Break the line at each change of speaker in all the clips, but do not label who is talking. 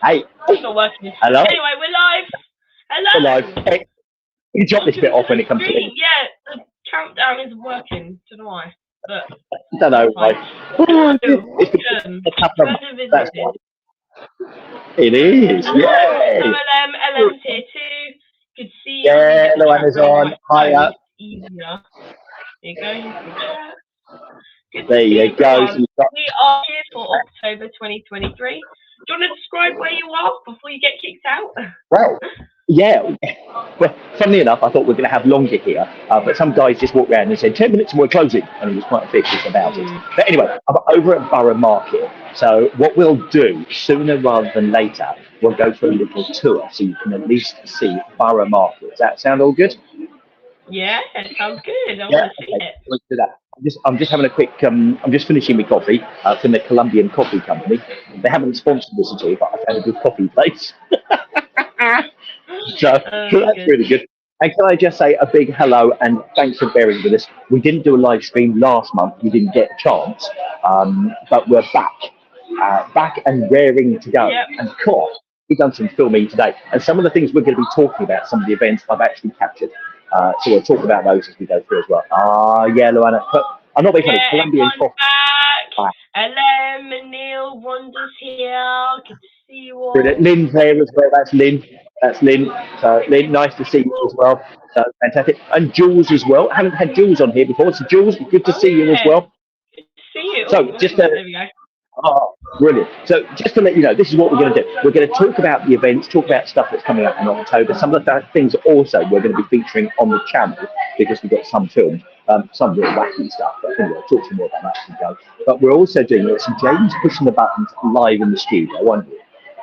Hey,
It's not working.
hello?
Anyway, we're live.
We're
Hello.
live. Hey, you drop this bit off when it comes to
Screen.
it.
Yeah, the countdown isn't working. Don't know why. But
I don't know why.
hello.
It's
Welcome.
a couple of months.
Pleasure
That's
visited.
why. It is.
So
Yay.
LM's here too. Good to see you.
Yeah,
I'm gonna get the
Luana's
chat going
on.
on my
Hiya.
phone. It's easier. There you go. Here's the chat. Good
There
to see
you go.
everyone. We are here for October 2023. Do you want to describe where you are before you get kicked out?
Well, yeah. Well, funnily enough, I thought we were going to have longer here, but some guys just walked around and said 10 minutes and we're closing, and he was quite vicious about it. But anyway, I'm over at Borough Market. So what we'll do, sooner rather than later, we'll go for a little tour so you can at least see Borough Market. Does that sound all good?
Yeah, it sounds good. I
Yeah,
want to see
okay.
it.
Let's do that. I'm just having a quick. I'm just finishing my coffee from the Colombian Coffee Company. They haven't sponsored this at all, but I've had a good coffee place, so that's
Good.
really good. And can I just say a big hello and thanks for bearing with us. We didn't do a live stream last month. We didn't get a chance, but we're back and raring to go.
Yep.
And of course, we've done some filming today, and some of the things we're going to be talking about, some of the events I've actually captured. So we'll talk about those as we go through as well. Yeah, Luana. I'm not being funny. Colombian
Everyone's
coffee.
back. LM, Neil, Wanda's here. Good to see you all.
Brilliant. Lynn's there as well. That's Lynn. That's Lynn. So Lynn, nice to see you as well. So fantastic. And Jules as well. I haven't had Jules on here before. So Jules, good to see you as well.
Good to see you.
So just
there we go.
Oh, brilliant. So just to let you know, this is what we're going to do. We're going to talk about the events, talk about stuff that's coming up in October. Some of the things also we're going to be featuring on the channel because we've got some filmed, some real wacky stuff. But anyway, I'll talk to you more about that as we go. But we're also doing some James pushing the buttons live in the studio, won't we?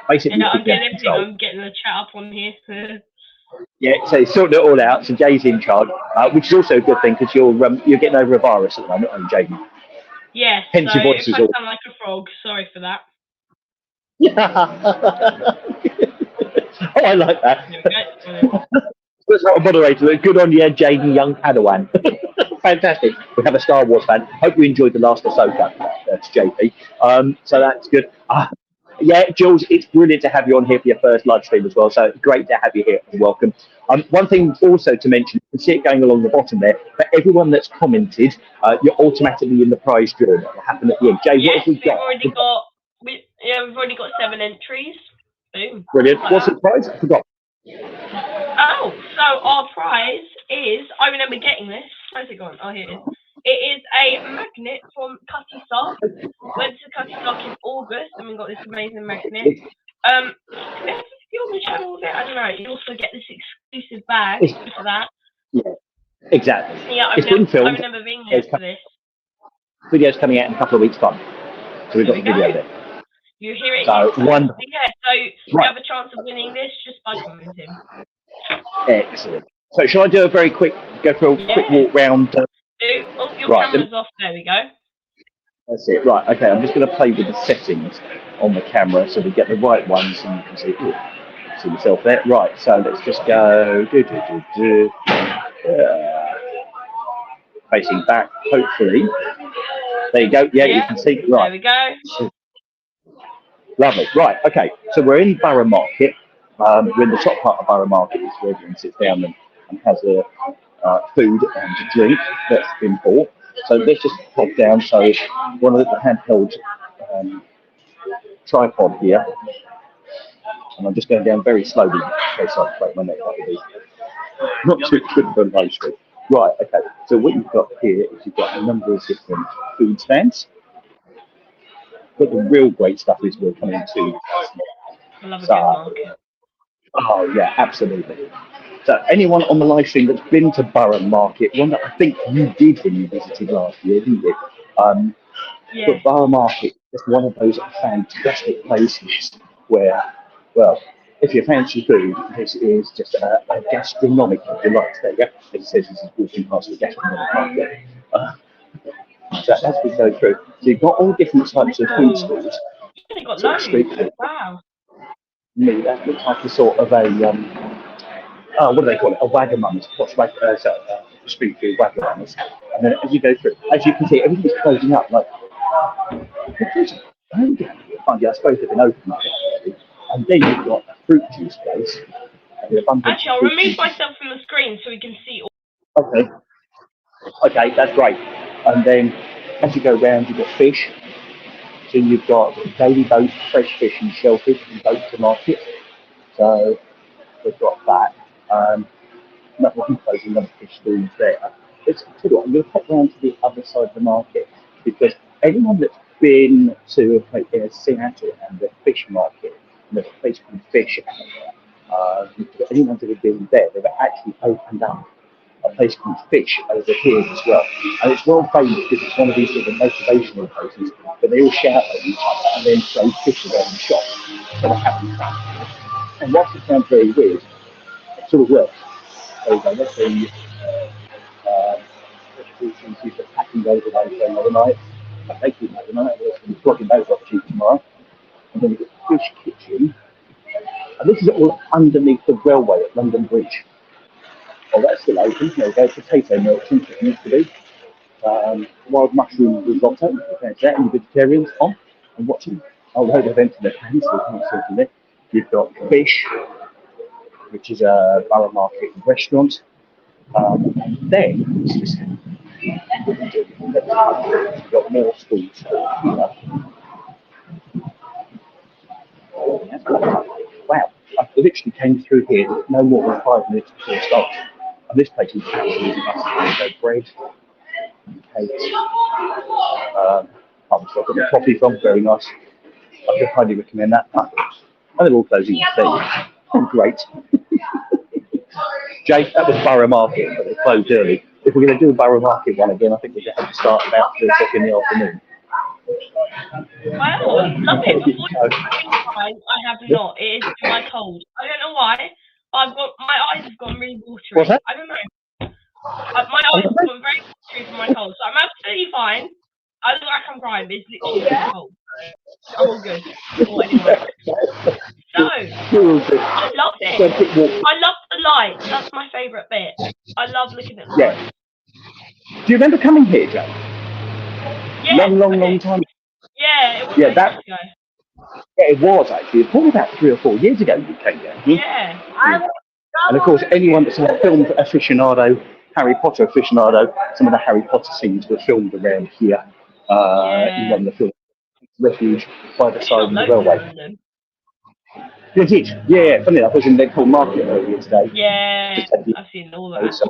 Basically,
I'm getting everything. I'm getting the chat up on here.
Yeah, so he's sorting it all out. So Jay's in charge, which is also a good thing because you're getting over a virus at the moment, aren't you, Jay?
Yeah,
hence
so
your voice
if
is
I
all.
sound like a frog, sorry for that.
Oh, I like that.
There we go.
That's not a moderator. Good on you, Jaden Young Padawan. Fantastic. We have a Star Wars fan. Hope you enjoyed the last Ahsoka. That's JP. So that's good. Yeah, Jules, it's brilliant to have you on here for your first live stream as well. So great to have you here. Welcome. One thing also to mention, you can see it going along the bottom there. For everyone that's commented, you're automatically in the prize draw that will happen at the end. Jay,
yes,
what have we got?
We've already got 7 entries. Boom.
Brilliant. What's the prize? I forgot.
Oh, so our prize is, I remember getting this. Where's it gone? Oh, here it is. It is a magnet from Cutty Sock. Went to Cutty Sock in August and we got this amazing magnet. Do we have to be on the channel with it? I don't know. You also get this exclusive bag for that.
Yeah, exactly.
Yeah, I remember being here for this.
Video's coming out in a couple of weeks' time. So we've got the video there.
You hear it.
So wonderful.
Yeah, so you have a chance of winning this just by commenting.
Excellent. So shall I do a very quick, go for a quick walk round?
Your camera's off. There we go.
That's it. Right. Okay. I'm just going to play with the settings on the camera so we get the right ones and you can see yourself there. Right. So let's just go. Facing back. Hopefully. There you go. Yeah, you can see. Right.
There we go.
Lovely. Right. Okay. So we're in Borough Market. We're in the top part of Borough Market, is where everyone sits down and has a food and drink that's been bought. So let's just pop down. So one of the handheld tripod here, and I'm just going down very slowly. Okay, so I my neck that would be not too good for a live stream. Right. Okay. So what you've got here is you've got a number of different food stands. But the real great stuff is we're coming to.
I love a good market.
Oh yeah, absolutely. So anyone on the live stream that's been to Borough Market, one that I think you did when you visited last year, didn't you? But Borough Market is one of those fantastic places where, well, if you fancy food, this is just a gastronomic delight. There you go. It says this is walking past the gastronomic market. So as we go through, so you've got all different types of food stalls.
You've got loads. Wow.
Me, that looks like a sort of a what do they call it? A Wagamama's, street food Wagamama's. And then as you go through, as you can see, everything's closing up. Like, I suppose they've been open. And then you've got a fruit juice place.
Actually, I'll remove myself from the screen so we can see all.
Okay. Okay, that's great. And then as you go round, you've got fish. So you've got daily boat, fresh fish and shellfish and boat to market. So we've got that. Another fish stalls there. Let's tell you what, I'm going to pop round to the other side of the market because anyone that's been to Seattle and the fish market, and there's a place called Fish, anyone that has been there, they've actually opened up a place called Fish over here as well. And it's well famous because it's one of these sort of motivational places, but they all shout at each other and then throw fish around the shop for the happy fun. And whilst it sounds very weird, it sort of works. There you go, let's see. She's packing those away for another night. They keep another night, we're going to be flogging those off to tomorrow. And then we've got the Fish Kitchen. And this is all underneath the railway at London Bridge. Oh, that's still open. There we go. Potato merchant, it used to be. Wild mushroom risotto. There's that. And the vegetarians on and watching. Oh, load of events in the pan, so you can't see from there. You've got Fish, which is a Borough Market restaurant. And then, you've got more stalls here. Wow, I literally came through here no more than 5 minutes before it starts. And this place is absolutely massive. So bread, cakes. Obviously I've got the coffee from, very nice. I could highly recommend that. And they're all closing at 3. Oh, great. Jake, that was Borough Market, but they closed early. If we're going to do a Borough Market one again, I think we're going to have to start about 2 o'clock in the afternoon.
Wow, love it. Before I have not. It is my cold. I don't know why. My eyes have gone really watery.
What's that?
I don't know. My eyes have gone very watery from my cold, so I'm absolutely fine. I look like I'm crying, but it's literally just cold. I'm all good. Or anyway. So, I love it. I love the lights. That's my favourite bit. I love looking at the lights.
Do you remember coming here, Joe?
Yeah.
Long time.
Yeah, it was
years ago. Yeah, it was actually. It's probably about 3 or 4 years ago you came here.
Yeah.
And of course, anyone that's a film aficionado, Harry Potter aficionado, some of the Harry Potter scenes were filmed around here. In one of the films, Refuge by the side of the railway. You did? Yeah. Funny enough, I was in Leghorn Market earlier today.
Yeah, I've seen all that.
So,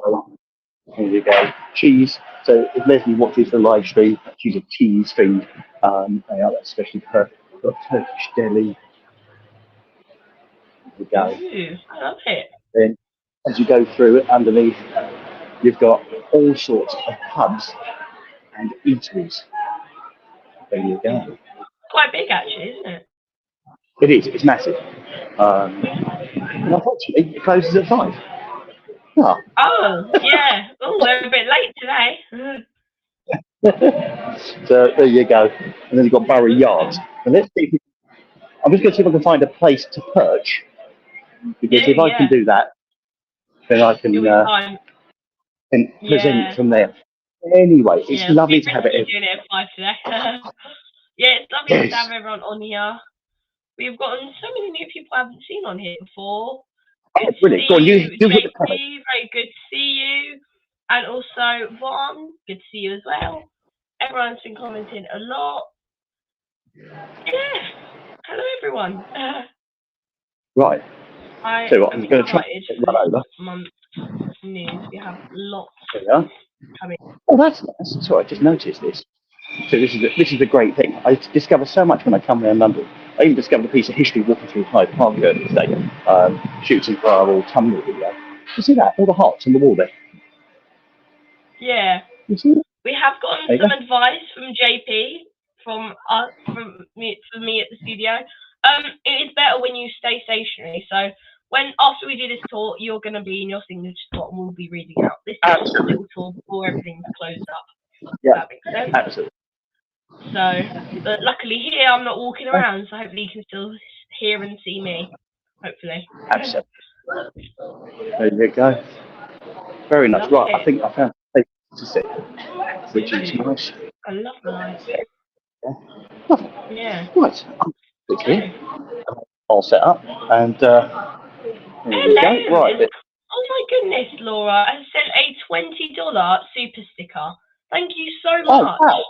here you go. Cheese. So if Leslie watches the live stream, she's a cheese fiend. They are especially her. Got Turkish deli. There we go.
Ooh, I love it.
Then, as you go through it, underneath, you've got all sorts of pubs and eateries. There you go.
Quite big, actually, isn't it?
It is. It's massive. And unfortunately, it closes at 5. Oh,
yeah. Oh, they're a bit late
today. So there you go. And then you've got Borough Yards. And let's see. I'm just going to see if I can find a place to perch. Because if I can do that, then I can present from there. Anyway, it's lovely to have it.
Doing it at 5 today. Yeah, it's lovely to have everyone on here. We've gotten so many new people I haven't seen on here before. Good
brilliant. Go on, you
very good to see you. And also, Vaughn, good to see you as well. Everyone's been commenting a lot. Yeah. Hello, everyone.
Right. So what, I'm going to try
to run over. Month news. We have lots coming.
Oh, that's sorry. I just noticed this. So this is a great thing. I discover so much when I come around London. I even discovered a piece of history walking through Hyde Park earlier today. Shooting Firewall, Tumblr video. You see that? All the hearts on the wall there.
Yeah.
You see that?
We have gotten some advice from JP, from me at the studio. It is better when you stay stationary. So after we do this tour, you're going to be in your signature spot and we'll be reading out. This is just a little tour before everything's closed up.
Yeah.
That makes sense.
Absolutely.
So, but luckily here I'm not walking around, so hopefully you can still hear and see me. Hopefully.
Absolutely. There you go. Very nice. Right, I think I found a place to sit, which is nice.
I love the lights.
Yeah.
Yeah.
Right. Good here. all set up, and here we go. Right.
Oh my goodness, Laura has sent a $20 super sticker. Thank you so much.
Oh, wow.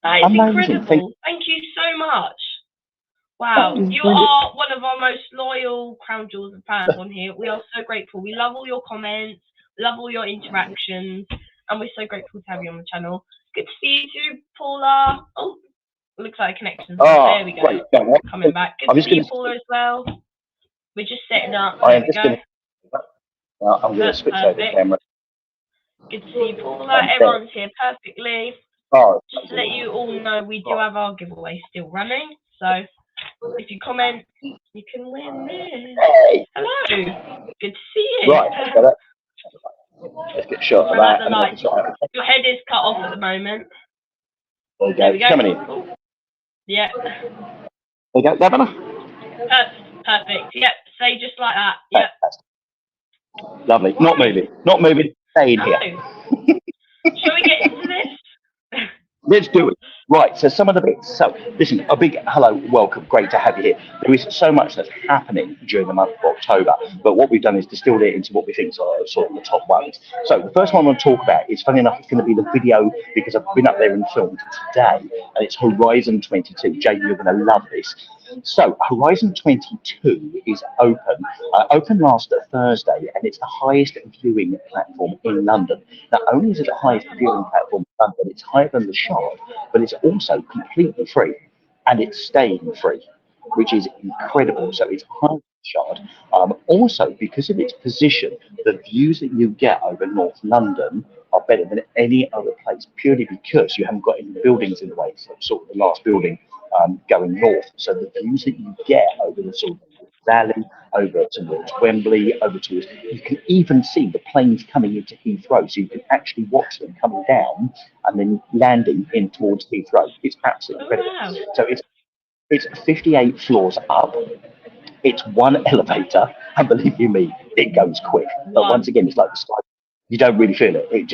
That is
Amazing.
incredible. Thank you so much. Wow, you are one of our most loyal Crown Jewels fans on here. We are so grateful. We love all your comments, love all your interactions, and we're so grateful to have you on the channel. Good to see you too, Paula. Oh, looks like a connection. There we go.
Great.
Coming back. Good to see you, Paula, as well. We're just setting up. There we go.
I'm going to switch over the camera.
Good to see you, Paula. Everyone's here perfectly. Just to let you all know, we do have our giveaway still running. So if you comment, you can win this. Hello. Good to see you.
Right. Let's get shot of that.
Your head is cut off at the moment.
There we go. Coming in.
Ooh. Yeah.
There we go. That better?
Perfect. Yep. Say just like that. Yep.
Lovely. Not moving. Not moving. Staying here.
Shall we get into this?
Let's do it. Right, so some of the bits. So, listen, a big hello, welcome. Great to have you here. There is so much that's happening during the month of October, but what we've done is distilled it into what we think are sort of the top ones. So, the first one I want to talk about is, funny enough, it's going to be the video because I've been up there and filmed today, and it's Horizon 22. Jay, you're going to love this. So, Horizon 22 is open last Thursday, and it's the highest viewing platform in London. Not only is it the highest viewing platform in London, it's higher than the Shard, but it's also completely free, and it's staying free, which is incredible. So it's higher than the Shard. Also, because of its position, the views that you get over North London are better than any other place, purely because you haven't got any buildings in the way. So sort of the last building going north. So the views that you get over the sort of valley, over towards Wembley, over towards, you can even see the planes coming into Heathrow, so you can actually watch them coming down and then landing in towards Heathrow. It's absolutely incredible.
Wow.
So it's 58 floors up. It's one elevator, and believe you me, it goes quick. But once again, it's like the sky. You don't really feel it. It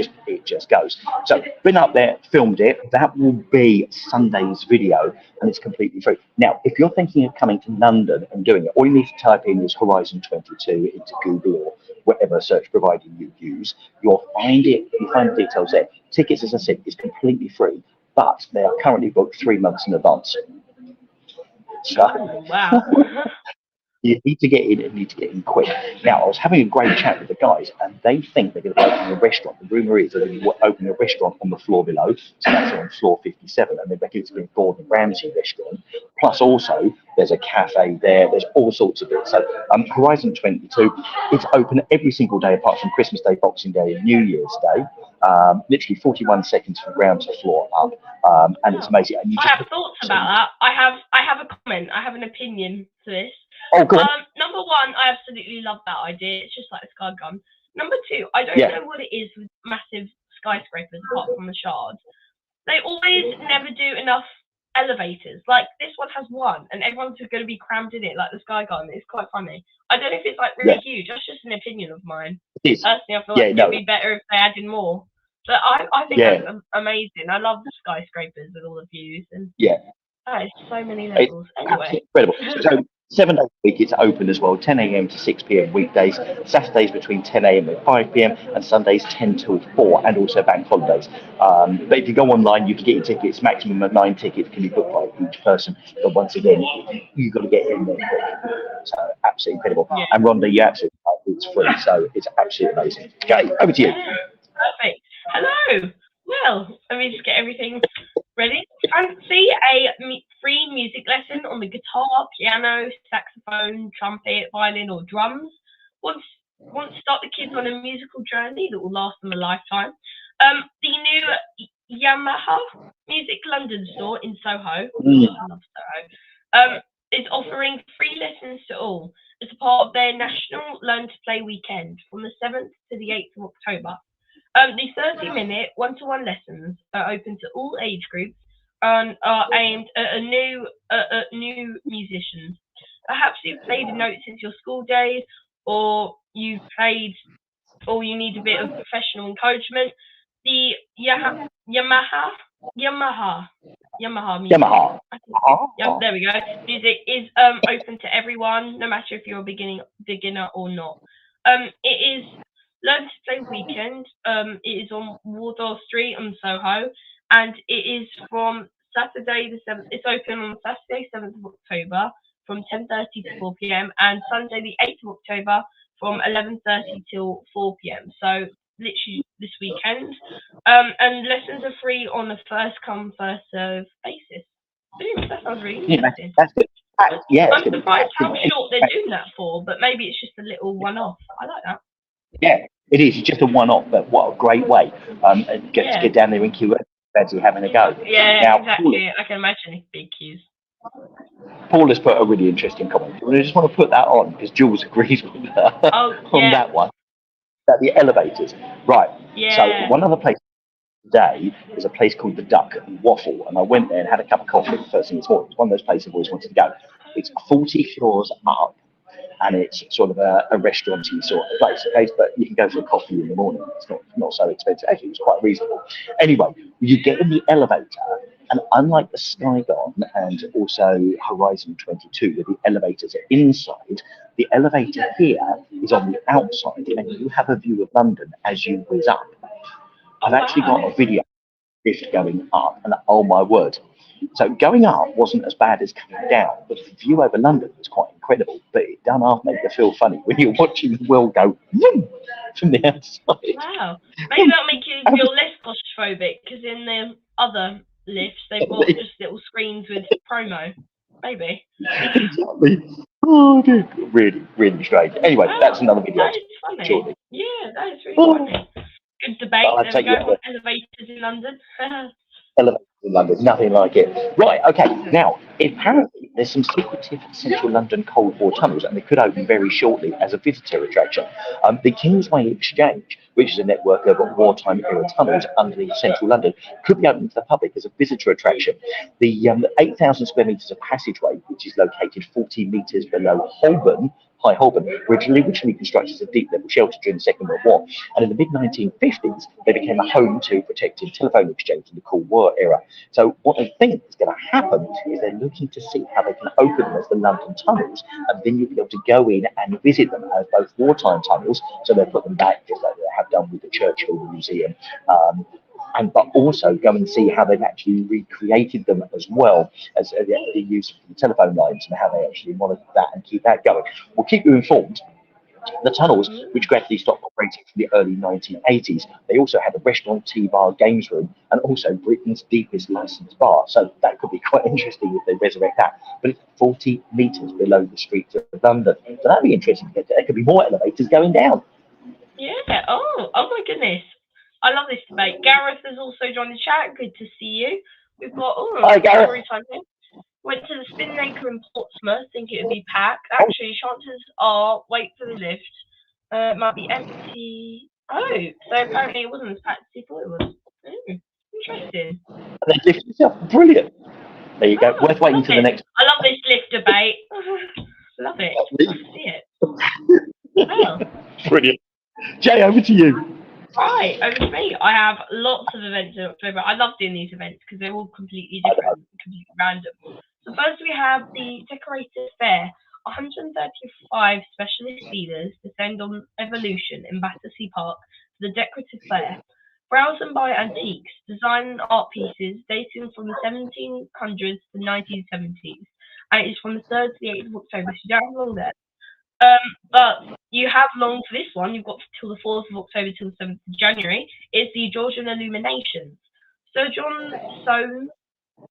just goes. So been up there, filmed it. That will be Sunday's video, and it's completely free. Now, if you're thinking of coming to London and doing it, all you need to type in is Horizon 22 into Google or whatever search provider you use. You'll find it. You find the details there. Tickets, as I said, is completely free, but they are currently booked 3 months in advance. So,
wow.
You need to get in and need to get in quick. Now, I was having a great chat with the guys, and they think they're going to open a restaurant. The rumour is they're going to open a restaurant on the floor below, so that's on floor 57, and they reckon it's going to be Gordon Ramsay restaurant. Plus, also, there's a cafe there. There's all sorts of it. So, Horizon 22, it's open every single day apart from Christmas Day, Boxing Day, and New Year's Day. Literally 41 seconds from ground to floor up, and it's amazing. And
I have thoughts about that. I have a comment. I have an opinion to this.
Oh, good.
Number one, I absolutely love that idea. It's just like a sky gun. Number two, I don't know what it is with massive skyscrapers apart from the Shard. They always never do enough elevators. Like this one has one, and everyone's going to be crammed in it, like the sky gun. It's quite funny. I don't know if it's like really huge. That's just an opinion of mine. Personally, I feel like it'd be better if they added more. But I think that's amazing. I love the skyscrapers with all the views and that is so many levels. Anyway,
incredible. So 7 days a week it's open as well, 10 a.m. to 6 p.m. weekdays, Saturdays between 10 a.m. and 5 p.m. and Sundays 10 till 4, and also bank holidays. But if you go online, you can get your tickets. Maximum of 9 tickets can be booked by each person. But once again, you've got to get in there quick. So absolutely incredible. Yeah. And Rhonda, you absolutely right, it's free, so it's absolutely amazing. Okay, over to you.
Perfect. Hello. Well, let me just get everything ready. Fancy a free music lesson on the guitar, piano, saxophone, trumpet, violin, or drums? Want to start the kids on a musical journey that will last them a lifetime? The new Yamaha Music London store in Soho, I love Soho, is offering free lessons to all as a part of their National Learn to Play weekend from the 7th to the 8th of October. The 30-minute one-to-one lessons are open to all age groups and are aimed at new musicians. Perhaps you've played a note since your school days, or you need a bit of professional encouragement. The Yamaha Yamaha music.
Yamaha.
Yep, there we go. Music is open to everyone, no matter if you're a beginner or not. It is Learn to Play Weekend. It is on Wardour Street on Soho, and it is from Saturday the 7th. It's open on Saturday 7th of October from 10:30 to 4 p.m. and Sunday the 8th of October from 11:30 till 4 p.m. So literally this weekend. And lessons are free on a first come first serve basis. Brilliant. That sounds really interesting.
That's good.
I'm surprised how short they're doing that for, but maybe it's just a little one-off. I like that.
Yeah, it is. It's just a one-off, but what a great way to get down there and queue fancy having a go.
Yeah, now, exactly. I can imagine it's big queues.
Paul has put a really interesting comment. I just want to put that on because Jules agrees with her on that one. About the elevators. Right.
Yeah.
So one other place today is a place called the Duck and Waffle, and I went there and had a cup of coffee first thing this morning. It's one of those places I've always wanted to go. It's 40 floors up, and it's sort of a restaurant-y sort of place, okay? But you can go for a coffee in the morning. It's not so expensive. Actually, it's quite reasonable. Anyway, you get in the elevator, and unlike the Skygon and also Horizon 22, where the elevators are inside, the elevator here is on the outside, and you have a view of London as you whiz up. I've actually got a video lift going up, and oh my word. So going up wasn't as bad as coming down, but the view over London was quite incredible. But it done half make you feel funny when you're watching the world go vroom from the outside.
Wow. Maybe that'll make you feel less claustrophobic, because in the other lifts, they've got just little screens with promo. Maybe.
Exactly. Oh, dude. Really, really strange. Anyway, that's another video.
That is funny. Shortly. Yeah, that is really funny. Good debate. There we go. Elevators in London.
Elevators in London, nothing like it. Right, okay. Now, apparently, there's some secretive Central London Cold War tunnels, and they could open very shortly as a visitor attraction. The Kingsway Exchange, which is a network of wartime era tunnels underneath central London, could be open to the public as a visitor attraction. The 8,000 square metres of passageway, which is located 40 metres below High Holborn, originally constructed as a deep level shelter during the Second World War, and in the mid-1950s they became a home to protected telephone exchange in the Cold War era. So what they think is going to happen is they're looking to see how they can open them as the London tunnels, and then you'll be able to go in and visit them as both wartime tunnels, so they'll put them back just like they have done with the Churchill Museum, but also go and see how they've actually recreated them as well as the use of the telephone lines and how they actually monitor that and keep that going. We'll keep you informed. The tunnels, which gradually stopped operating from the early 1980s, they also had a restaurant, tea bar, games room, and also Britain's deepest licensed bar. So that could be quite interesting if they resurrect that. But it's 40 metres below the streets of London. So that'd be interesting to get there. There could be more elevators going down.
Yeah. Oh my goodness. I love this debate. Gareth has also joined the chat. Good to see you. We've got
Hi, Gareth.
Went to the Spin Acre in Portsmouth, think it would be packed. Actually, chances are, wait for the lift. It might be empty. Oh, so apparently it wasn't as packed as you thought it was. Interesting.
And then lift yourself. Brilliant. There you go. Worth waiting to the next.
I love this lift debate. Love it. Love to see it. Well.
Brilliant. Jay, over to you.
Right, over to me. I have lots of events in October. I love doing these events because they're all completely different, completely random. So first we have the Decorated Fair. 135 specialist dealers descend on Evolution in Battersea Park for the Decorative Fair. Browse and buy antiques, design and art pieces dating from the 1700s to 1970s. And it is from the 3rd to the 8th of October, so you don't have long there. But you have long for this one. You've got till the 4th of October till the 7th of January. It's the Georgian Illuminations. So John Soane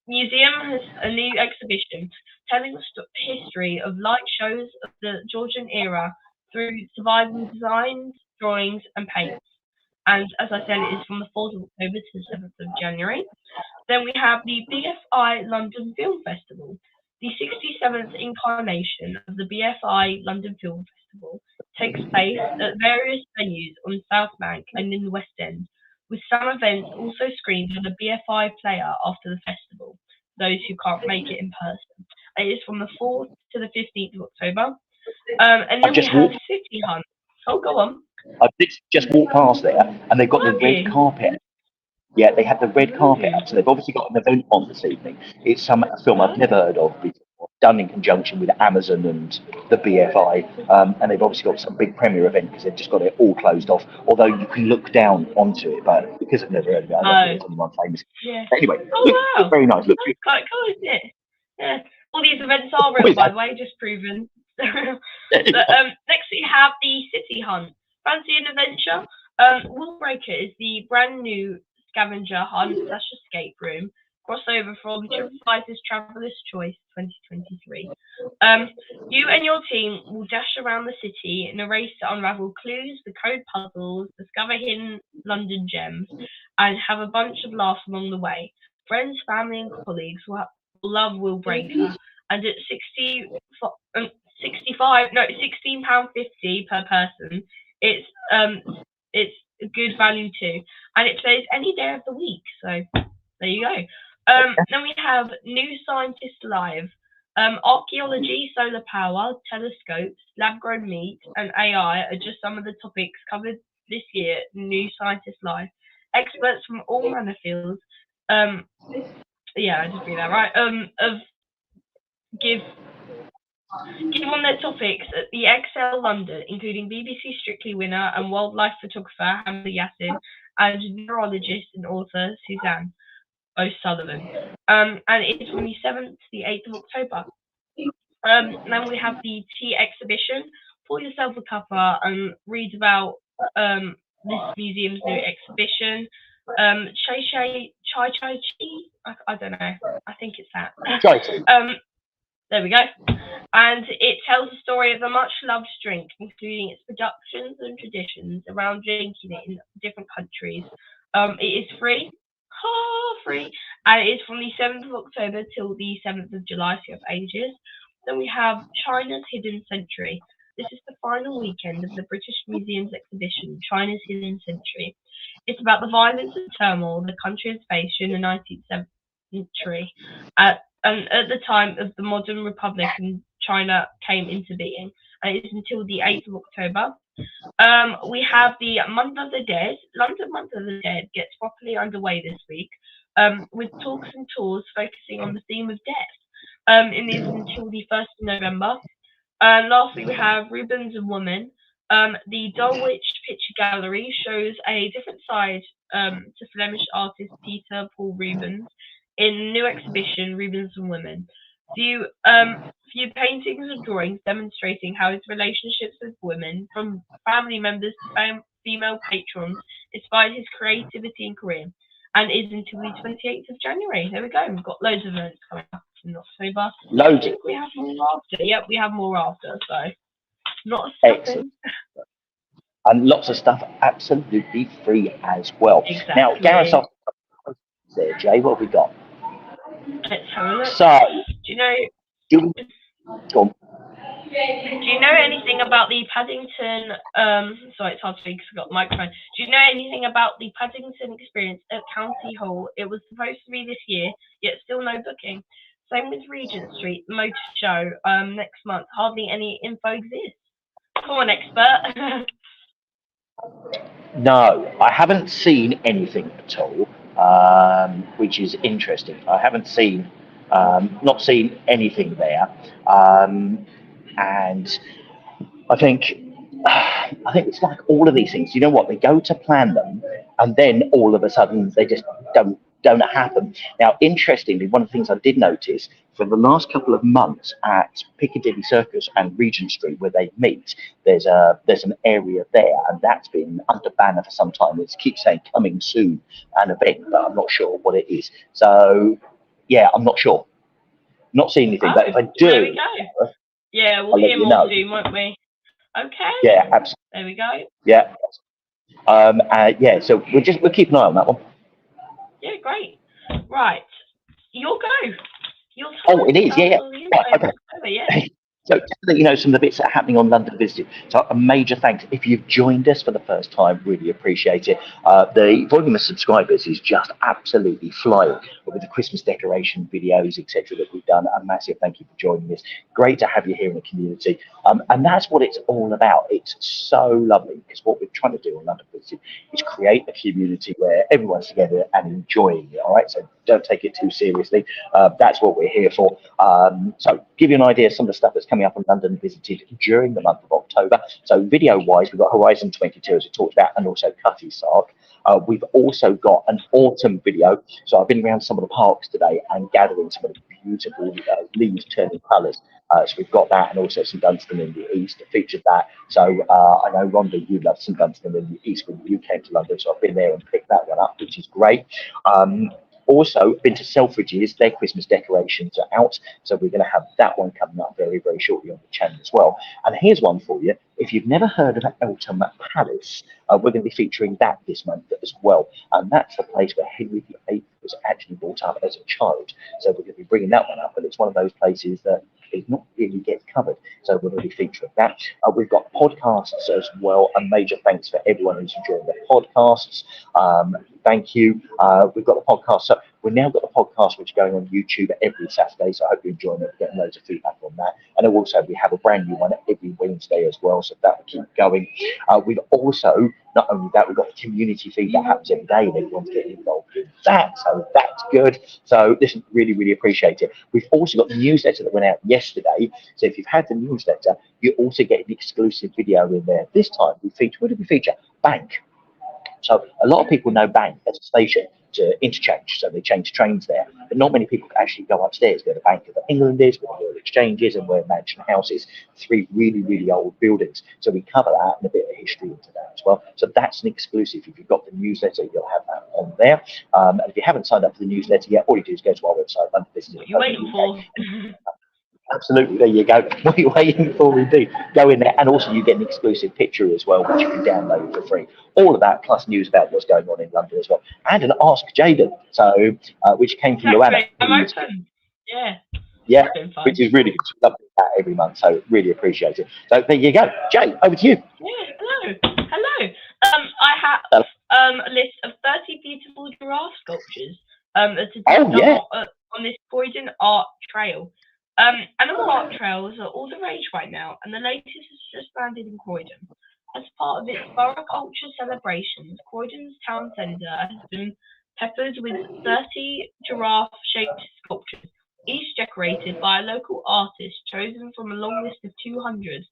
Museum has a new exhibition telling the history of light shows of the Georgian era through surviving designs, drawings, and paints. And as I said, it is from the 4th of October to the 7th of January. Then we have the BFI London Film Festival. The 67th incarnation of the BFI London Film Festival takes place at various venues on South Bank and in the West End, with some events also screened on the BFI player after the festival, those who can't make it in person. It is from the 4th to the 15th of October. And then we have City Hunt. Oh, go on.
I've just walked past there, and they've got the red carpet. Yeah, they had the red carpet
Ooh.
up, so they've obviously got an event on this evening. It's a film I've
Oh.
never heard of before, done in conjunction with Amazon and the BFI, and they've obviously got some big premiere event because they've just got it all closed off. Although you can look down onto it, but because I've never heard of it, I don't think
Oh.
there's anyone famous.
Yeah.
But anyway,
Oh
look
wow.
very nice. Look,
That's quite cool, isn't it? Yeah. All these events are real, by the way, just proven. But next we have the City Hunt. Fancy an adventure? Willbreaker is the brand new scavenger hunt / escape room crossover from TripAdvisor's Traveller's Choice 2023. You and your team will dash around the city in a race to unravel clues, decode puzzles, discover hidden London gems, and have a bunch of laughs along the way. Friends, family, and colleagues will love Willbreaker, and at 16 £50 per person, it's a good value too, and it plays any day of the week. So there you go. Then we have New Scientist Live. Archaeology, solar power, telescopes, lab-grown meat, and AI are just some of the topics covered this year in New Scientist Live. Experts from all manner fields, yeah, I just read that right, give on their topics at the Excel London, including BBC Strictly winner and wildlife photographer Hamza Yassin, and neurologist and author Suzanne O'Sullivan. And it is from the 7th to the 8th of October. Then we have the tea exhibition. Pour yourself a cuppa and read about this museum's new exhibition. Chai Chi. I don't know. I think it's that. There we go. And it tells the story of a much-loved drink, including its productions and traditions around drinking it in different countries. It is free. Free. And it is from the 7th of October till the 7th of July, so you have ages. Then we have China's Hidden Century. This is the final weekend of the British Museum's exhibition, China's Hidden Century. It's about the violence and turmoil the country has faced during the 19th century. And at the time of the modern republic in China came into being, and it is until the 8th of October. We have the Month of the Dead. London Month of the Dead gets properly underway this week, with talks and tours focusing on the theme of death. It is until the 1st of November. And lastly, we have Rubens and Women. The Dulwich Picture Gallery shows a different side to Flemish artist Peter Paul Rubens in new exhibition Rubens and Women. Few paintings and drawings demonstrating how his relationships with women, from family members to female patrons, inspired his creativity and career, and is until the 28th of January. There we go. We've got loads of events coming up in October.
Loads.
I think we have more after. Yep, we have more after. So not
excellent. And lots of stuff absolutely free as well.
Exactly.
Now, Gareth's off there, Jay. What have we got?
Let's have a look.
So,
do you know?
Go on.
Do you know anything about the Paddington? Sorry, it's hard to speak because I've got the microphone. Do you know anything about the Paddington experience at County Hall? It was supposed to be this year, yet still no booking. Same with Regent Street, the motor show, next month. Hardly any info exists. Come on, expert.
No, I haven't seen anything at all, which is interesting. I haven't seen, not seen anything there, and I think it's like all of these things. You know what? They go to plan them, and then all of a sudden they just don't happen. Now, interestingly, one of the things I did notice for the last couple of months at Piccadilly Circus and Regent Street, where they meet, there's an area there, and that's been under banner for some time. It keeps saying coming soon, an event, but I'm not sure what it is. So, yeah, I'm not sure. Not seeing anything, but if I do,
there we go. Yeah, we'll hear more soon, won't we? Okay.
Yeah, absolutely.
There we go.
Yeah. Yeah. So we'll keep an eye on that one.
Yeah, great. Right, your go. Your time.
Oh, it is. Yeah.
Okay. Yeah.
So just to let you know some of the bits that are happening on London Visited. So a major thanks if you've joined us for the first time. Really appreciate it. The volume of subscribers is just absolutely flying. but with the Christmas decoration videos, etc., that we've done. A massive thank you for joining us. Great to have you here in the community. And that's what it's all about. It's so lovely because what we're trying to do on London Visited is create a community where everyone's together and enjoying it. All right, so don't take it too seriously. That's what we're here for. So give you an idea of some of the stuff that's coming up on London Visited during the month of October. So video-wise, we've got Horizon 22, as we talked about, and also Cutty Sark. We've also got an autumn video. So I've been around some of the parks today and gathering some of the beautiful leaves turning colours. So we've got that, and also some Dunstan in the East that featured that. So I know, Rhonda, you love some Dunstan in the East when you came to London, so I've been there and picked that one up, which is great. Also, been to Selfridges, their Christmas decorations are out, so we're going to have that one coming up very, very shortly on the channel as well. And here's one for you. If you've never heard of Eltham Palace, we're going to be featuring that this month as well. And that's the place where Henry VIII was actually brought up as a child. So we're going to be bringing that one up, and it's one of those places that is not really gets covered. So we're going to be featuring that. We've got podcasts as well. A major thanks for everyone who's enjoying the podcasts. Thank you. We've got the podcast. So we've now got the podcast which is going on YouTube every Saturday. So I hope you're enjoying it, getting loads of feedback on that. And also we have a brand new one every Wednesday as well. So that will keep going. We've also, not only that, we've got the community feed that happens every day and everyone's getting involved in that. So that's good. So listen, really, really appreciate it. We've also got the newsletter that went out yesterday. So if you've had the newsletter, you also get an exclusive video in there. This time we feature, what did we feature? Bank. So a lot of people know Bank as a station to interchange, so they change trains there. But not many people actually go upstairs where the Bank of England is, where the Royal Exchange is, and where Mansion House is. 3 really, really old buildings. So we cover that and a bit of history into that as well. So that's an exclusive. If you've got the newsletter, you'll have that on there. And if you haven't signed up for the newsletter yet, all you do is go to our website, London Visited.
What are you waiting for?
Absolutely, there you go. What are you waiting for? Indeed. Go in there, and also you get an exclusive picture as well, which you can download for free. All of that, plus news about what's going on in London as well, and an Ask Jaden, so which came from Luana.
Yeah.
Yeah, which is really good. Love that every month, so really appreciate it. So there you go, Jay. Over to you.
Yeah. Hello. I have a list of 30 beautiful giraffe sculptures. On this Croydon art trail. Animal art trails are all the rage right now, and the latest has just landed in Croydon. As part of its borough culture celebrations, Croydon's town centre has been peppered with 30 giraffe-shaped sculptures, each decorated by a local artist chosen from a long list of 200.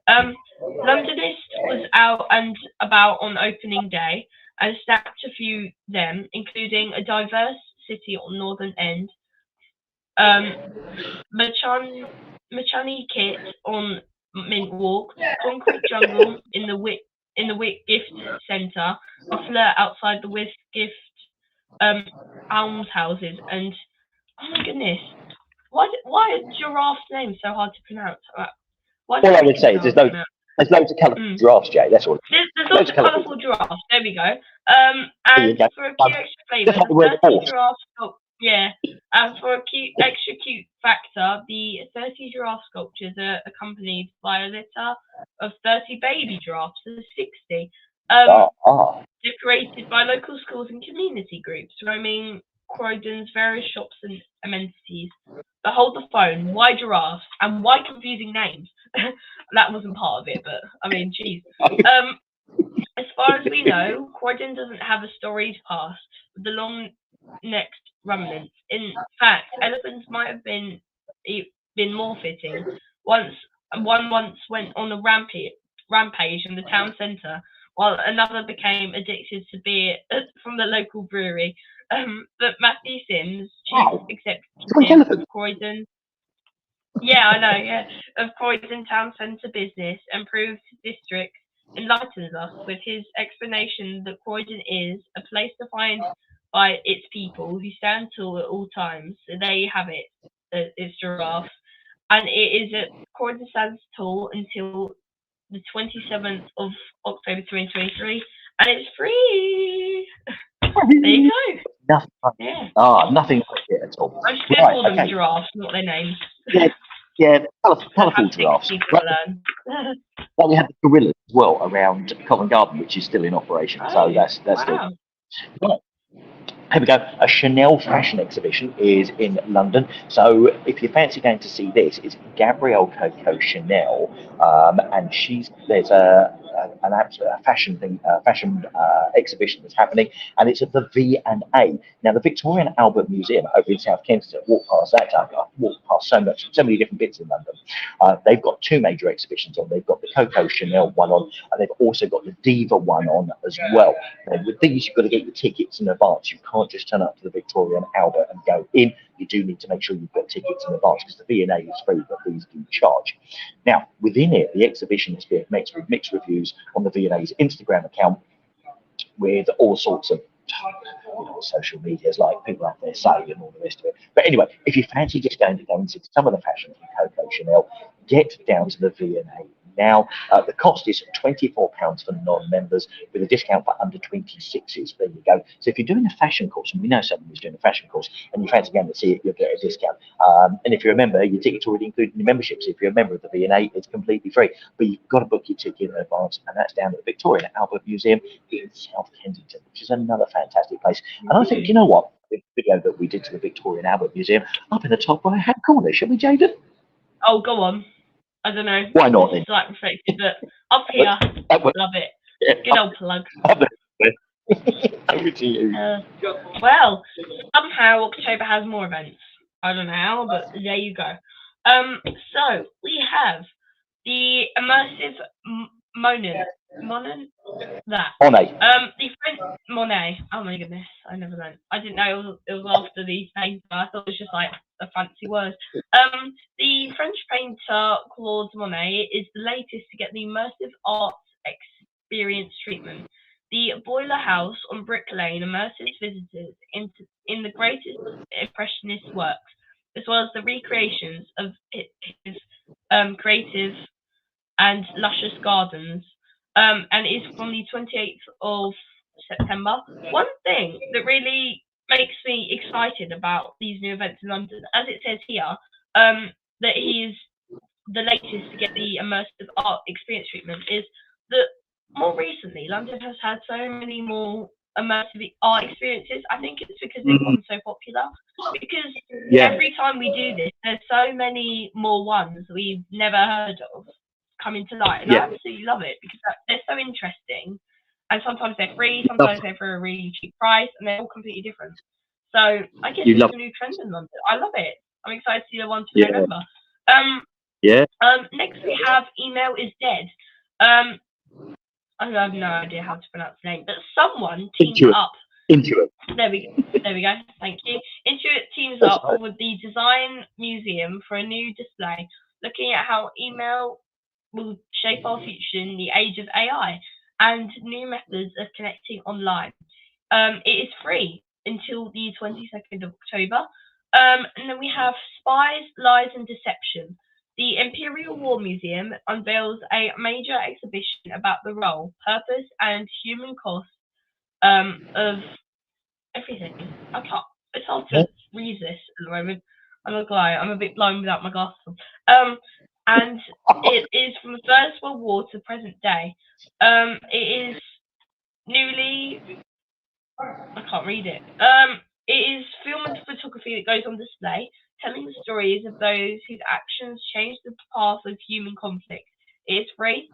Londonist was out and about on opening day and snapped a few them, including a diverse city on Northern End, Machani Kit on Mint Walk, Concrete Jungle in the Wick Gift Centre, a flirt outside the Wick Gift almshouses, and oh my goodness, why are giraffes' names so hard to pronounce?
All I would say is there's loads of colourful giraffes, Jay. That's all.
There's lots of colourful giraffes. There we go. And for a cute extra flavour, the 30 giraffes. Yeah, and for a extra cute factor, the 30 giraffe sculptures are accompanied by a litter of 30 baby giraffes, so 60, decorated by local schools and community groups, roaming Croydon's various shops and amenities. But hold the phone, why giraffes? And why confusing names? That wasn't part of it, but, I mean, geez. As far as we know, Croydon doesn't have a storied past, with the long-necked ruminants. In fact, elephants might have been more fitting. One once went on a rampage in the town centre, while another became addicted to beer from the local brewery. But Matthew Sims, chief executive of Croydon, of Croydon Town Centre Business and Improved District, enlightens us with his explanation that Croydon is a place defined by its people who stand tall at all times. So there you have it. It's giraffes. And it is Croydon stands tall until the 27th of October 2023. And it's free. There you go.
Nothing like it at all.
I'm just going to call them giraffes, not their names.
Yeah, colourful giraffes. Well, we have the gorillas as well around Covent Garden, which is still in operation. So that's good. Right. Here we go. A Chanel fashion exhibition is in London. So if you fancy going to see this, it's Gabrielle Coco Chanel, and there's a fashion thing, exhibition that's happening, and it's at the V&A. Now the Victoria and Albert Museum over in South Kensington. Walk past that. I've walked past so many different bits in London. They've got two major exhibitions on. They've got the Coco Chanel one on, and they've also got the Diva one on as well. And with these, you've got to get your tickets in advance. You can't just turn up to the Victoria and Albert and go in. You do need to make sure you've got tickets in advance because the V&A is free, but these do charge. Now, within it, the exhibition is being mixed with mixed reviews on the V&A's Instagram account with all sorts of social medias, like people have their say and all the rest of it. But anyway, if you fancy just going to go and see some of the fashion from Coco Chanel, get down to the V&A now. The cost is £24 for non-members with a discount for under 26s. There you go. So if you're doing a fashion course, and we know someone who's doing a fashion course, and you fancy going to see it, you'll get a discount. And if you're a member, your ticket's already included in your membership. So if you're a member of the V&A, it's completely free. But you've got to book your ticket in advance, and that's down at the Victoria and Albert Museum in South Kensington, which is another fantastic place. And I think, you know what? The video that we did to the Victoria and Albert Museum up in the top right-hand corner. Shall we, Jaden?
Oh, go on. I don't know.
Why not then?
It's like reflected, but up here, love it. Good old plug.
Over to you.
Well, somehow October has more events. I don't know how, but there you go. So we have the immersive Monet. The French Monet. Oh my goodness, I never learned. I didn't know it was after the painter. I thought it was just like a fancy word. The French painter Claude Monet is the latest to get the immersive arts experience treatment. The Boiler House on Brick Lane immerses visitors in the greatest impressionist works, as well as the recreations of his creative and luscious gardens. And is from the 28th of September. One thing that really makes me excited about these new events in London, as it says here, that he is the latest to get the immersive art experience treatment, is that more recently London has had so many more immersive art experiences. I think it's because they've gotten so popular. Because every time we do this, there's so many more ones we've never heard of coming to light, and I absolutely love it because they're so interesting, and sometimes they're free, sometimes they're for a really cheap price, and they're all completely different. So I guess it's a new trend in London. I love it. I'm excited to see the one for November. Next we have Email is Dead. I have no idea how to pronounce the name, but someone teamed up.
Intuit.
There we go. Thank you. Intuit teams up with the Design Museum for a new display, looking at how email will shape our future in the age of AI and new methods of connecting online. It is free until the 22nd of October. And then we have Spies, Lies and Deception. The Imperial War Museum unveils a major exhibition about the role, purpose and human cost of everything. It's hard to read this at the moment. I'm not gonna lie, I'm a bit blind without my glasses on. And it is from the First World War to present day. It is I can't read it. It is film and photography that goes on display, telling the stories of those whose actions changed the path of human conflict. It is free,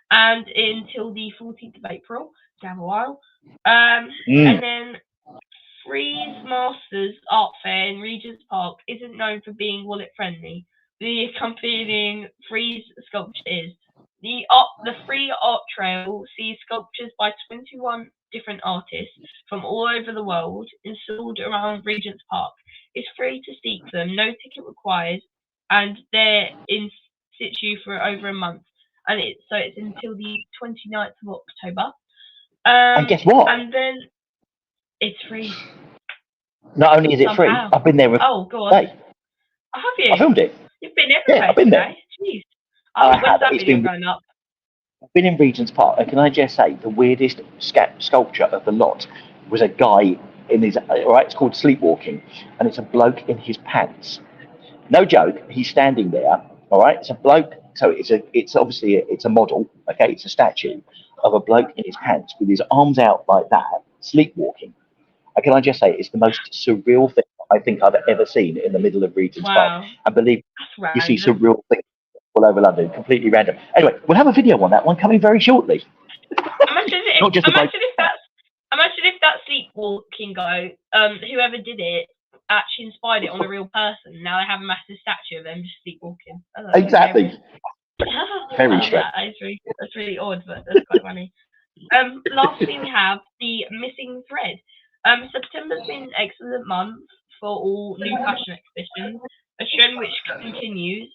and until the 14th of April, to have a while. And then Frieze Masters Art Fair in Regent's Park isn't known for being wallet friendly. The accompanying Frieze sculpture is. The free art trail sees sculptures by 21 different artists from all over the world installed around Regent's Park. It's free to seek them, no ticket required, and they're in situ for over a month. And it's until the 29th of October.
And guess what?
And then it's free.
Not only is it free, I've been there.
Oh, go on. Have you?
I filmed it.
You've been everywhere.
Yeah, I've been there.
Jeez.
When's
that video going up?
I've been in Regent's Park, and can I just say, the weirdest sculpture of the lot was a guy in his, it's called Sleepwalking, and it's a bloke in his pants. No joke, he's standing there, it's a bloke, so it's obviously a model, okay, it's a statue of a bloke in his pants with his arms out like that, sleepwalking. And can I just say, it's the most surreal thing I think I've ever seen in the middle of Regent's Park.
Wow.
And believe
That's
you see
random.
surreal things all over London, completely random. Anyway, we'll have a video on that one coming very shortly. Not just the great.
Imagine if that sleepwalking guy, whoever did it, actually inspired it on a real person. Now they have a massive statue of them just sleepwalking.
Exactly. Very strange.
That's really odd, but that's quite funny. Lastly, we have the missing thread. September's been an excellent month for all new fashion exhibitions, a trend which continues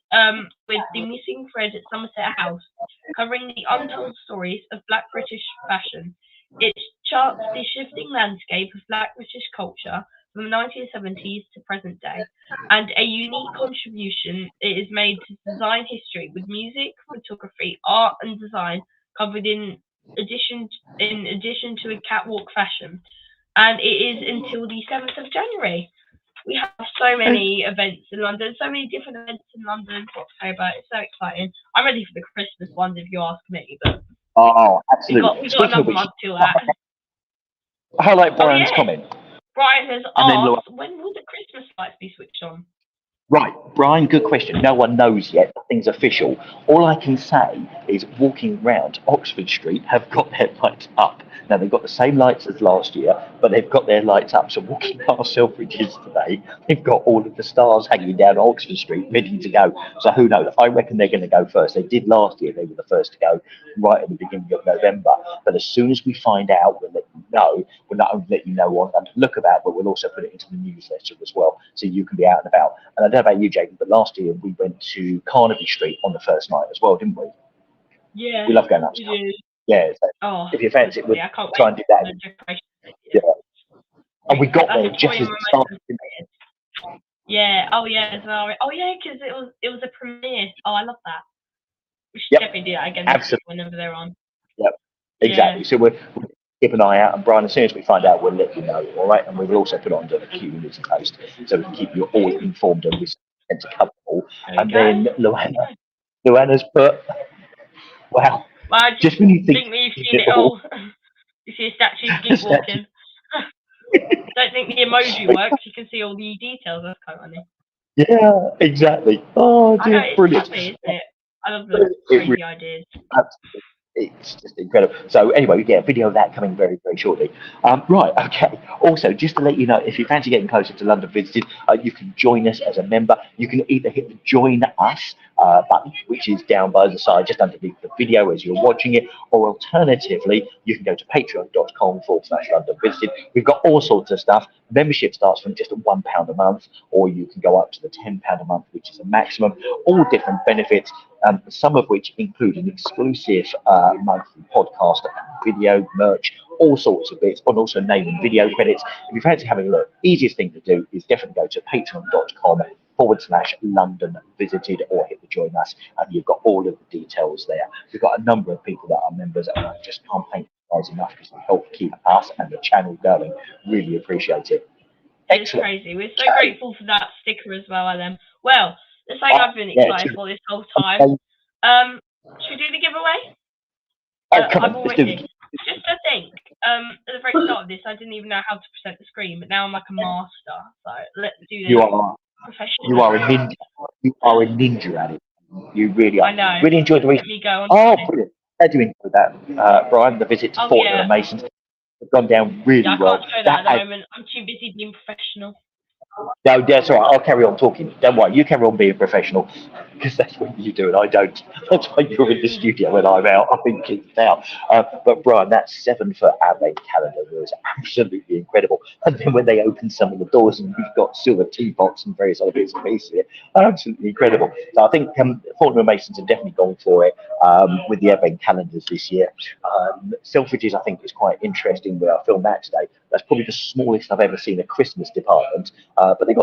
with the missing thread at Somerset House, covering the untold stories of Black British fashion. It charts the shifting landscape of Black British culture from the 1970s to present day, and a unique contribution it has made to design history with music, photography, art, and design covered in addition to a catwalk fashion. And it is until the 7th of January. We have so many events in London, so many different events in London for October. It's so exciting. I'm ready for the Christmas ones if you ask me, but
absolutely.
we got another month till that.
I highlight Brian's comment.
Brian has asked, when will the Christmas lights be switched on?
Right, Brian, good question. No one knows yet. Nothing's official. All I can say is walking round Oxford Street have got their lights up. Now, they've got the same lights as last year, but they've got their lights up. So walking past Selfridges today, they've got all of the stars hanging down Oxford Street ready to go. So who knows? I reckon they're going to go first. They did last year. They were the first to go right at the beginning of November. But as soon as we find out, we'll let you know. We'll not only let you know on London Lookabout, but we'll also put it into the newsletter as well, so you can be out and about. And I don't know about you, Jacob, but last year we went to Carnaby Street on the first night as well, didn't we?
Yeah.
We love going up. Yeah. So if you fancy it, we'll try and do that. Yeah. And we got there just as it started.
Yeah. Oh yeah, as well. Oh yeah, because it was a premiere. Oh, I love that. We should definitely do that again whenever they're on.
Yep. Exactly. Yeah. So we'll keep an eye out, and Brian, as soon as we find out, we'll let you know. All right, and we will also put it onto the community post so we can keep you all informed, and we tend to cover it all. And then Luana's put, wow.
Well, just when you think that you've seen it all, you see a statue sleepwalking. Don't think the emoji works. You can see all the details. That's quite funny.
Yeah, exactly. Oh, dear, brilliant.
Lovely, isn't it? I love the crazy ideas.
Absolutely. It's just incredible. So anyway, we get a video of that coming very, very shortly. Right, okay. Also, just to let you know, if you fancy getting closer to London Visited, you can join us as a member. You can either hit the Join Us button, which is down by the side, just underneath the video as you're watching it, or alternatively, you can go to patreon.com/London Visited. We've got all sorts of stuff. Membership starts from just £1 a month, or you can go up to the £10 a month, which is a maximum. All different benefits. Some of which include an exclusive monthly podcast, video, merch, all sorts of bits, and also name and video credits. If you fancy having a look, easiest thing to do is definitely go to patreon.com/London Visited or hit the Join Us, and you've got all of the details there. We've got a number of people that are members, and I just can't thank you guys enough because they help keep us and the channel going. Really appreciate it.
It's crazy. We're so grateful for that sticker as well, Ellen. Well, the thing I've been excited for this whole time. Should we do the giveaway? I'm all ready. Just to think, at the very start of this, I didn't even know how to present the screen, but now I'm like a master. So let's do this. You are a
ninja. You are a ninja at it. You really are.
I know.
Really enjoyed the week. Brilliant. How do you enjoy that, Brian? The visit to Fortnum and Masons has gone down really well.
I can't show that at the moment. I'm too busy being professional.
No, that's all right. I'll carry on talking. Don't worry. You carry on being professional because that's what you do and I don't. That's why you're in the studio when I'm out. I've been kicked out. But Brian, that 7-foot advent calendar was absolutely incredible. And then when they opened some of the doors and you've got silver teapots and various other bits and pieces here, absolutely incredible. So I think Fortnum & Masons have definitely gone for it with the advent calendars this year. Selfridges, I think, is quite interesting with our film that today. That's probably the smallest I've ever seen a Christmas department. But they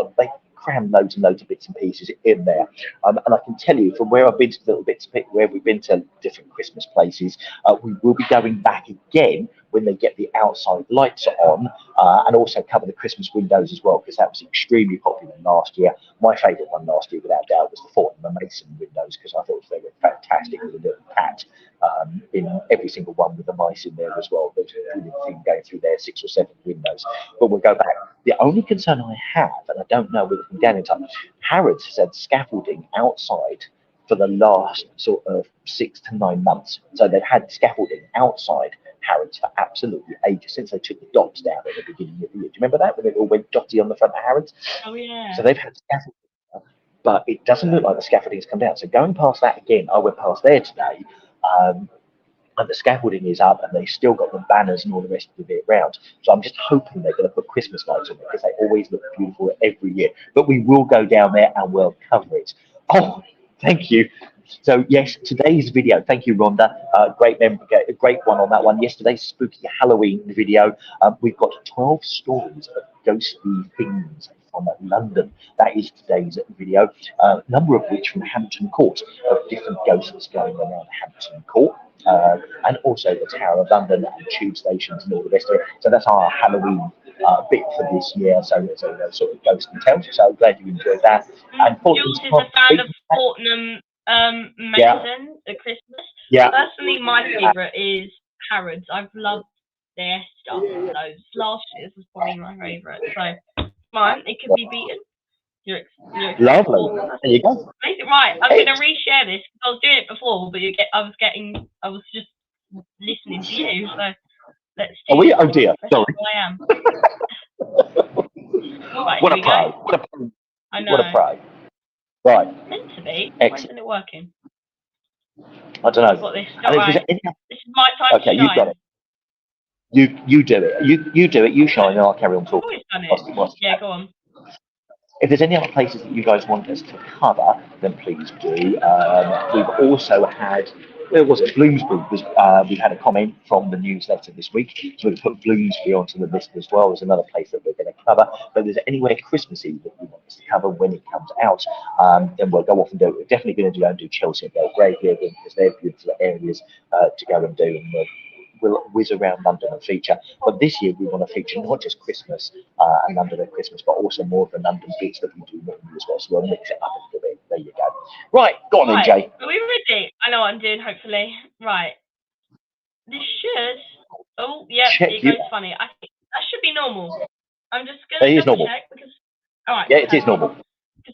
crammed loads and loads of bits and pieces in there. And I can tell you from where I've been to little bits, where we've been to different Christmas places, we will be going back again when they get the outside lights on and also cover the Christmas windows as well, because that was extremely popular last year. My favourite one last year, without doubt, was the Fortnum & Mason windows, because I thought they were fantastic with a little cat in every single one with the mice in there as well. There's a brilliant thing going through there, 6 or 7 windows. But we'll go back. The only concern I have, and I don't know whether from down in time, Harrods has had scaffolding outside for the last sort of 6 to 9 months. So they've had scaffolding outside Harrods for absolutely ages, since they took the dots down at the beginning of the year. Do you remember that, when it all went dotty on the front of Harrods?
Oh, yeah.
So they've had scaffolding, but it doesn't look like the scaffolding's come down. So going past that again, I went past there today, and the scaffolding is up, and they've still got the banners and all the rest of it around. So I'm just hoping they're going to put Christmas lights on it, because they always look beautiful every year. But we will go down there and we'll cover it. Oh, thank you. So yes, today's video. Thank you, Rhonda. Great one on that one. Yesterday's spooky Halloween video. We've got 12 stories of ghostly things from London. That is today's video. A number of which from Hampton Court, of different ghosts going around Hampton Court. And also the Tower of London and tube stations and all the rest of it. So that's our Halloween bit for this year. So it's a sort of ghost and tales. So glad you enjoyed that. And
Jules is a fan of Fortnum Mason at Christmas.
Yeah.
Personally, my favourite is Harrods. I've loved their stuff. So last year's was probably my favourite. So mine, it could be beaten. You're
lovely. There you go.
Right, I'm going to reshare this. I was doing it before, but I was just listening to you. So let's do.
Oh, we? Oh dear. Sorry.
I am. Right,
what a pro! What a pro!
I know.
What a pro! Right.
Meant to be. Why
Excellent.
isn't it working?
I don't know.
I've got this. This is my time to
okay,
shine.
you've got it. You do it. You do it. You shine, and I'll carry on
I've
talking.
always done it. Yeah, go on.
If there's any other places that you guys want us to cover, then please do. We've also had, where was it? Bloomsbury. We've had a comment from the newsletter this week, so we've put Bloomsbury onto the list as well as another place that we're going to cover. But if there's anywhere Christmassy that we want us to cover when it comes out, then we'll go off and do it. We're definitely going to do Chelsea and Belgrade here, because they're beautiful areas to go and do. And we'll whiz around London and feature. But this year we want to feature not just Christmas and London at Christmas, but also more of the London bits that we do normally as well. So we'll mix it up a little bit. There you go. Right, go on then, Jay.
Are we ready? I know what I'm doing, hopefully. Right. This should. Oh, yeah, it goes funny. I think that should be normal. I'm just going to double check because. All right.
Yeah, it is normal.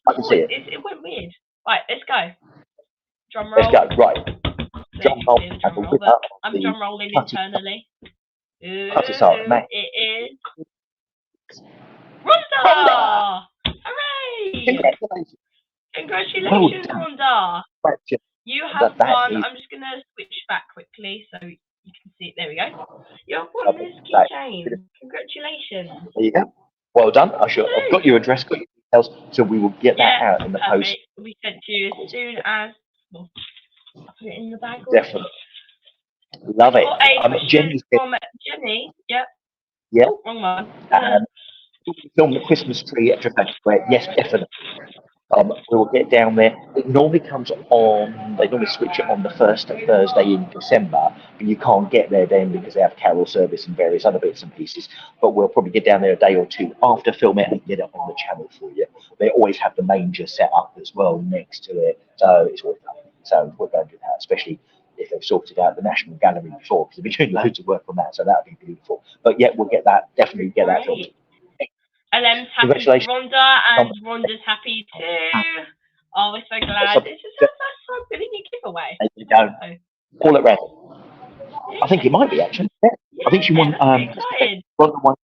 I can see it.
It went weird. Right, let's go. Drum roll.
Let's go. Right.
Drum roll. I'm drum rolling internally. It is Rhonda! Hooray! Congratulations, Rhonda! You have won. I'm just going to switch back quickly so you can see it. There we go. You have won this keychain. Congratulations.
There you go. Well done. I've got your address, got your details, so we will get that out in the post.
Will be sent to you as soon as possible. I'll put it in the bag.
Definitely. Love it.
Jenny from Jenny. Yep.
Yeah.
Oh, wrong one.
Film the Christmas tree at Trafalgar Square. Yes, definitely. We will get down there. It normally comes on, they normally switch it on the first Thursday in December, but you can't get there then because they have carol service and various other bits and pieces. But we'll probably get down there a day or two after film it and get it on the channel for you. They always have the manger set up as well next to it, so it's always fun. So we're going to do that, especially if they've sorted out the National Gallery before, because they've been doing loads of work on that, so that would be beautiful. But yeah, we'll get that, definitely get that filmed.
LM's happy for Rhonda, and Rhonda's happy too. Oh, we're so glad. This is our first time winning a giveaway.
There you go. Call it red. Yeah. I think it might be, actually. Yeah. I think she won Rhonda won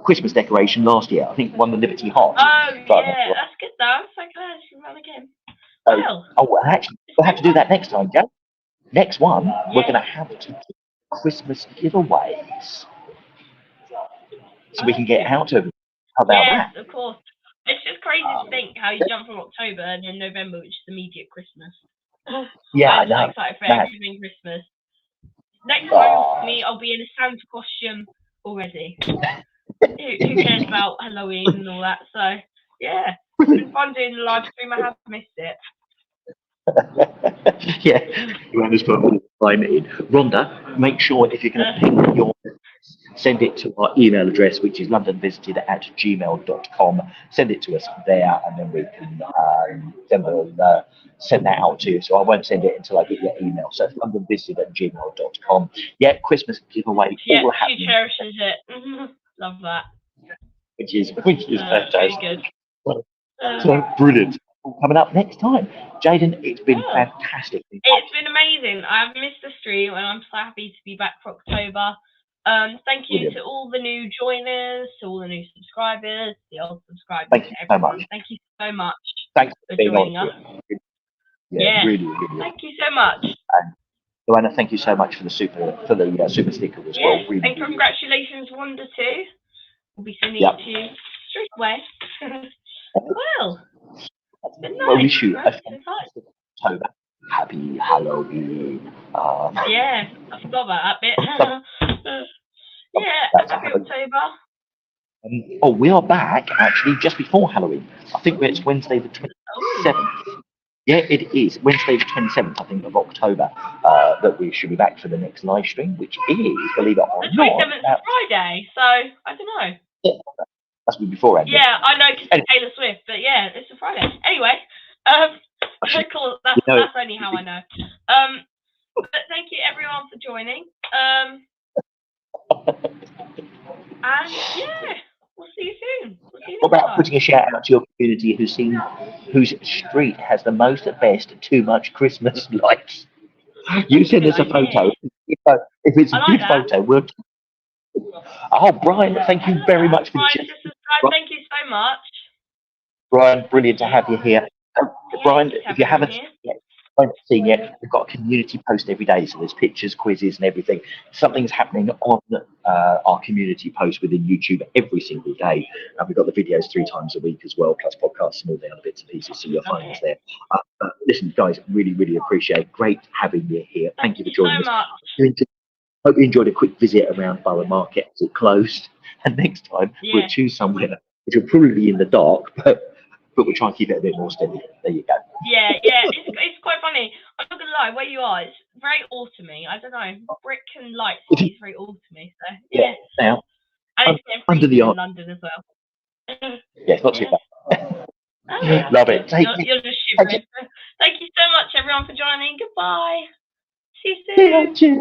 Christmas decoration last year. I think won the Liberty Heart.
Oh, yeah, that's good though. I'm so glad she won again.
Well, actually, we'll have to do that next time, Joe. Next one, we're going to have to do Christmas giveaways. So we can get out of it. How about that?
Of course. It's just crazy to think how you jump from October and then November, which is immediate Christmas.
Yeah,
I'm so excited for everything Christmas. Next time, me, I'll be in a Santa costume already. Who cares about Halloween and all that? So, yeah, it's been fun doing the live stream. I have missed it.
Yeah, you want to put all the time in. Rhonda, make sure if you're going to ping your send it to our email address, which is londonvisited@gmail.com. Send it to us there, and then we can send that out to you. So I won't send it until I get your email. So it's londonvisited@gmail.com. Yeah, Christmas giveaway
Yeah,
all
she
happening,
cherishes it. Love that.
which is
Really
fantastic.
good.
So brilliant. Coming up next time, Jaden, it's been
Oh.
fantastic.
It's been amazing. I've missed the stream, and I'm so happy to be back for October. Thank you
Brilliant.
to all the new joiners, to all the new subscribers, the old subscribers,
Thank you so
everyone.
much.
Thank you so much
Thanks
for
being
joining
on.
us.
Yeah,
Yes.
really.
Thank you so much.
And Joanna, thank you so much for the super sticker as well.
Yes,
Really,
and congratulations, Wanda too. We'll be sending
Yep.
it to you straight away. Well, it's been
I
nice.
wish you a
Nice.
fantastic October. Happy Halloween.
Yeah, I forgot about that bit. Yeah, happy October.
We are back actually just before Halloween. I think it's Wednesday the 27th. Yeah, it is Wednesday the 27th, I think, of October, that we should be back for the next live stream, which is, believe it or
The
not,
27th is Friday, so I don't know.
that's beforehand.
Yeah, I know because it's Taylor Swift, but yeah, it's a Friday. Anyway, cool. That's only how I know. But thank you everyone for joining. And yeah, we'll see you soon.
What about putting a shout out to your community whose street has the most best too much Christmas lights? You send us a photo. If it's a good photo, we'll. Oh, Brian, thank you very much for
Brian, thank you so much.
Brian, brilliant to have you here. Brian, if you haven't seen yet, we've got a community post every day, so there's pictures, quizzes, and everything. Something's happening on our community post within YouTube every single day, and we've got the videos 3 times a week as well, plus podcasts and all the other bits and pieces, so you'll find us there. Listen, guys, really appreciate. Great having you here. Thank you for joining us. Hope you enjoyed a quick visit around Borough Market as it closed, and next time we'll choose somewhere which will probably be in the dark, but we'll try and keep it a bit more steady. There you go.
Yeah, it's quite funny. I'm not gonna lie, where you are, it's very autumny. I don't know, brick and lights is very autumny. So yeah.
Now,
and it's getting freezing in London as well.
Yeah, it's not too bad. Love it.
You're just shivering. Thank you so much, everyone, for joining. Goodbye. See you soon.